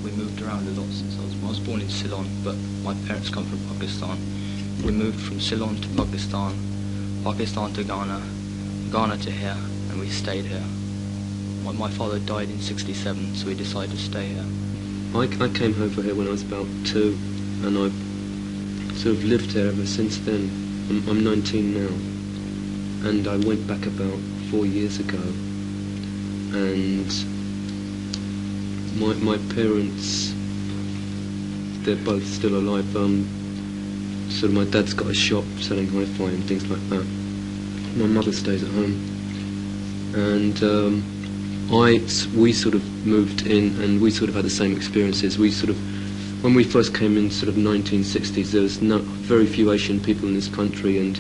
We moved around a lot since I was born in Ceylon, but my parents come from Pakistan. We moved from Ceylon to Pakistan, Pakistan to Ghana, Ghana to here, and we stayed here. My father died in '67, so we decided to stay here. I came over here when I was about 2, and I've sort of lived here ever since then. I'm 19 now, and I went back about 4 years ago, and my parents, they're both still alive. Sort of my dad's got a shop selling hi-fi and things like that. My mother stays at home, and we sort of moved in, and we sort of had the same experiences. We sort of, when we first came in sort of 1960s, there was very few Asian people in this country, and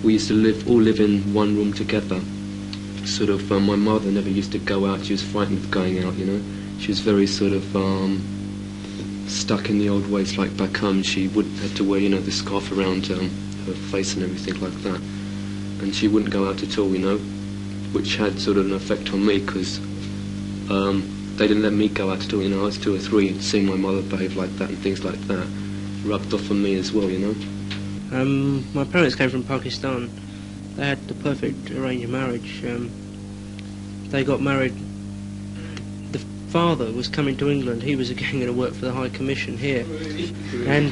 we used to all live in one room together. Sort of, my mother never used to go out. She was frightened of going out, you know. She was very sort of stuck in the old ways, like back home. She would have to wear, you know, the scarf around her face and everything like that, and she wouldn't go out at all, you know, which had sort of an effect on me, because they didn't let me go out at all, you know. I was 2 or 3, and seeing my mother behave like that and things like that rubbed off on me as well, you know. My parents came from Pakistan. They had the perfect arranged marriage. They got married. The father was coming to England. He was again going to work for the High Commission here. And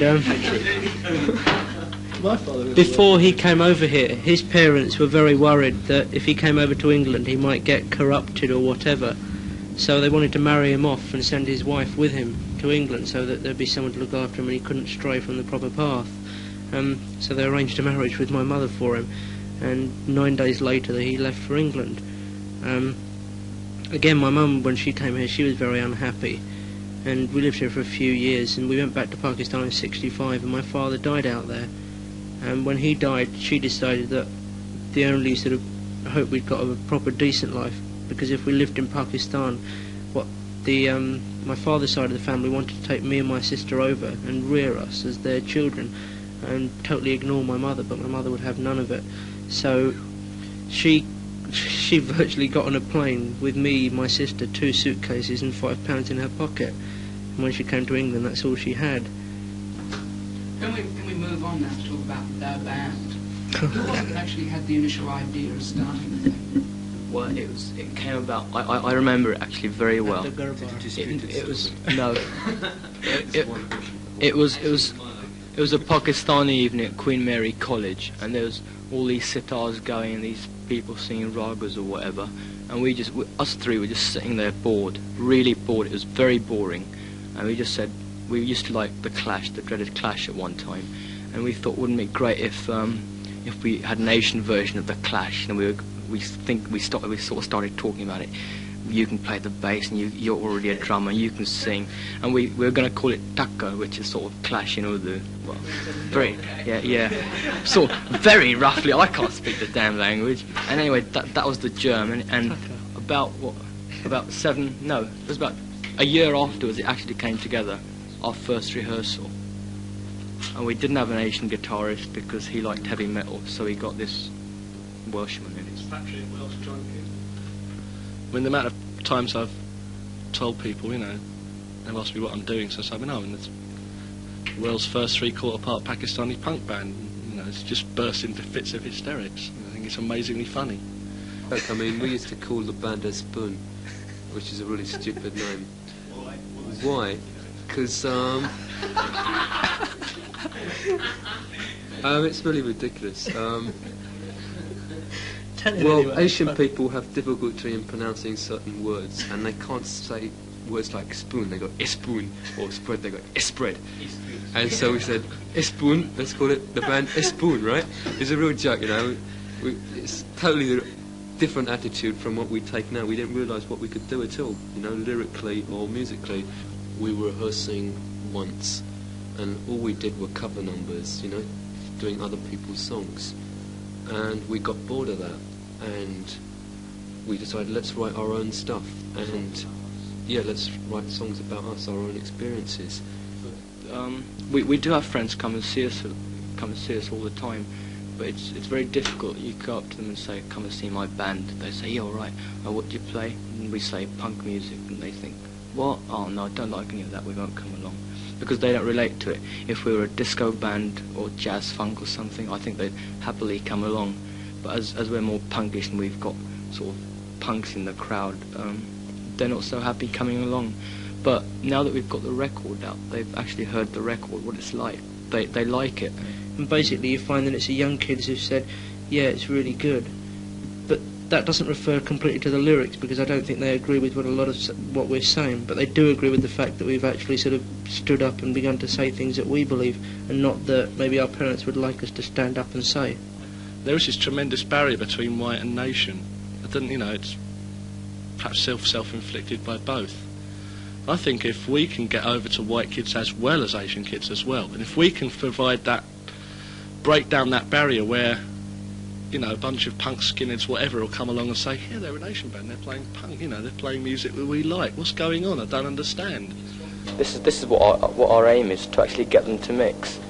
before he came over here, his parents were very worried that if he came over to England, he might get corrupted or whatever. So they wanted to marry him off and send his wife with him to England, so that there'd be someone to look after him and he couldn't stray from the proper path. So they arranged a marriage with my mother for him, and 9 days later he left for England. Again, my mum, when she came here, she was very unhappy, and we lived here for a few years, and we went back to Pakistan in '65, and my father died out there. And when he died, she decided that the only sort of hope we'd got of a proper decent life, because if we lived in Pakistan, my father's side of the family wanted to take me and my sister over and rear us as their children, and totally ignore my mother, but my mother would have none of it. So she virtually got on a plane with me, my sister, 2 suitcases and £5 in her pocket. And when she came to England, that's all she had. Can we move on now to talk about their band? Who actually had the initial idea of starting the thing? Well, it came about. I remember it actually very well. It was a Pakistani evening at Queen Mary College, and there was all these sitars going and these people singing ragas or whatever, and us 3 were just sitting there bored, really bored. It was very boring, and we just said, we used to like the Clash, the dreaded Clash at one time, and we thought, wouldn't it be great if we had an Asian version of the Clash? And we sort of started talking about it. You can play the bass, and you're already a drummer, you can sing, and we were going to call it Takka, which is sort of Clash in Urdu. Well, sort of very roughly. I can't speak the damn language. And anyway, that was the germ, and about it was about a year afterwards it actually came together, our first rehearsal. And we didn't have an Asian guitarist because he liked heavy metal, so he got this Welshman in it. I mean, the amount of times I've told people, you know, they've asked me what I'm doing since I've been home, and it's the world's first 3/4 part Pakistani punk band. You know, it's just burst into fits of hysterics. I think it's amazingly funny. Look, I mean, we used to call the band a Spoon, which is a really stupid name. Why? Because it's really ridiculous. Well, Asian people have difficulty in pronouncing certain words, and they can't say words like spoon. They go spoon, or spread. They go spread. And so we said spoon. Let's call it the band spoon, right? It's a real joke, you know. It's totally a different attitude from what we take now. We didn't realise what we could do at all, you know, lyrically or musically. We were rehearsing once, and all we did were cover numbers, you know, doing other people's songs, and we got bored of that. And we decided, let's write our own stuff, and let's write songs about us, our own experiences. We do have friends come and see us all the time, but it's very difficult. You go up to them and say, come and see my band. They say, yeah, all right. What do you play? And we say punk music, and they think, what? Oh no, I don't like any of that, we won't come along. Because they don't relate to it. If we were a disco band or jazz funk or something, I think they'd happily come along. But as we're more punkish and we've got sort of punks in the crowd, they're not so happy coming along. But now that we've got the record out, they've actually heard the record, what it's like. They like it. And basically you find that it's the young kids who've said, yeah, it's really good. But that doesn't refer completely to the lyrics, because I don't think they agree with what a lot of what we're saying, but they do agree with the fact that we've actually sort of stood up and begun to say things that we believe, and not that maybe our parents would like us to stand up and say. There is this tremendous barrier between white and nation. I don't, you know, it's perhaps self-inflicted by both. I think if we can get over to white kids as well as Asian kids as well, and if we can provide that, break down that barrier where, you know, a bunch of punk skinheads, whatever, will come along and say, yeah, they're an Asian band, they're playing punk, you know, they're playing music that we like. What's going on? I don't understand. This is what our aim is, to actually get them to mix.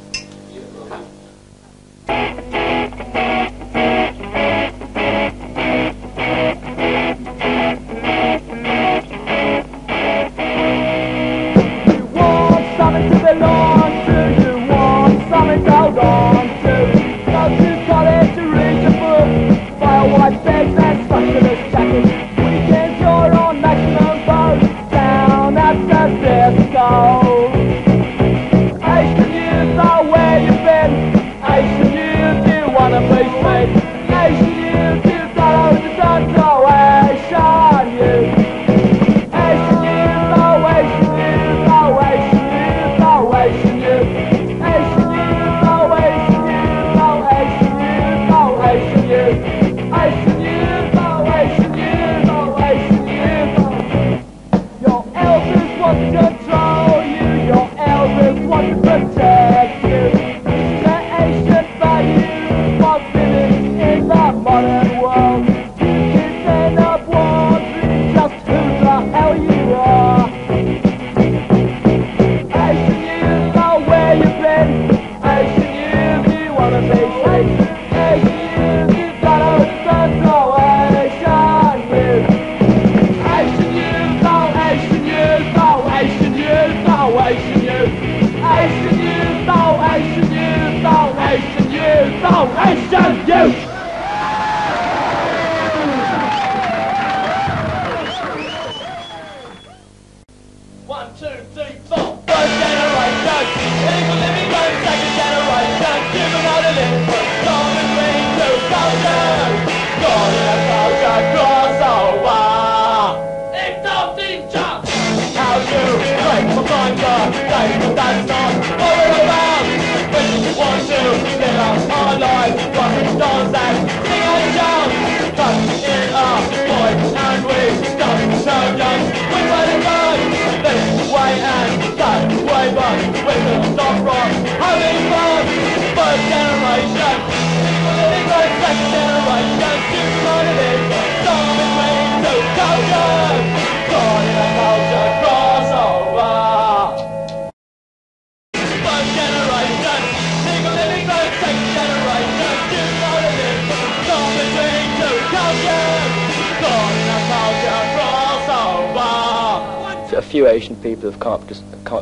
A few Asian people have come up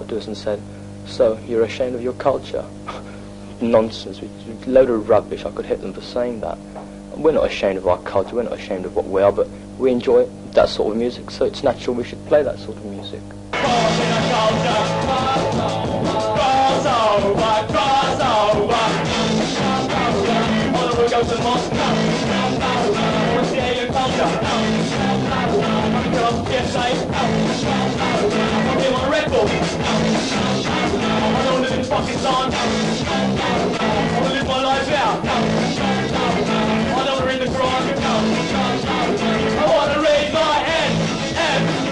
to us and said, so you're ashamed of your culture? Nonsense, a load of rubbish. I could hit them for saying that. We're not ashamed of our culture, we're not ashamed of what we are, but we enjoy that sort of music, so it's natural we should play that sort of music. Pakistan. I want to live my life out. I don't want to read the Quran. I want to read my N-M-E.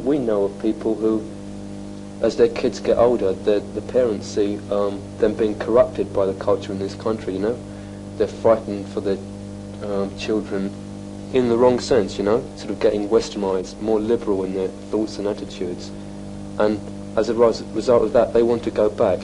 We know of people who, as their kids get older, the parents see them being corrupted by the culture in this country, you know. They're frightened for their children in the wrong sense, you know, sort of getting westernised, more liberal in their thoughts and attitudes. And as a result of that, they want to go back.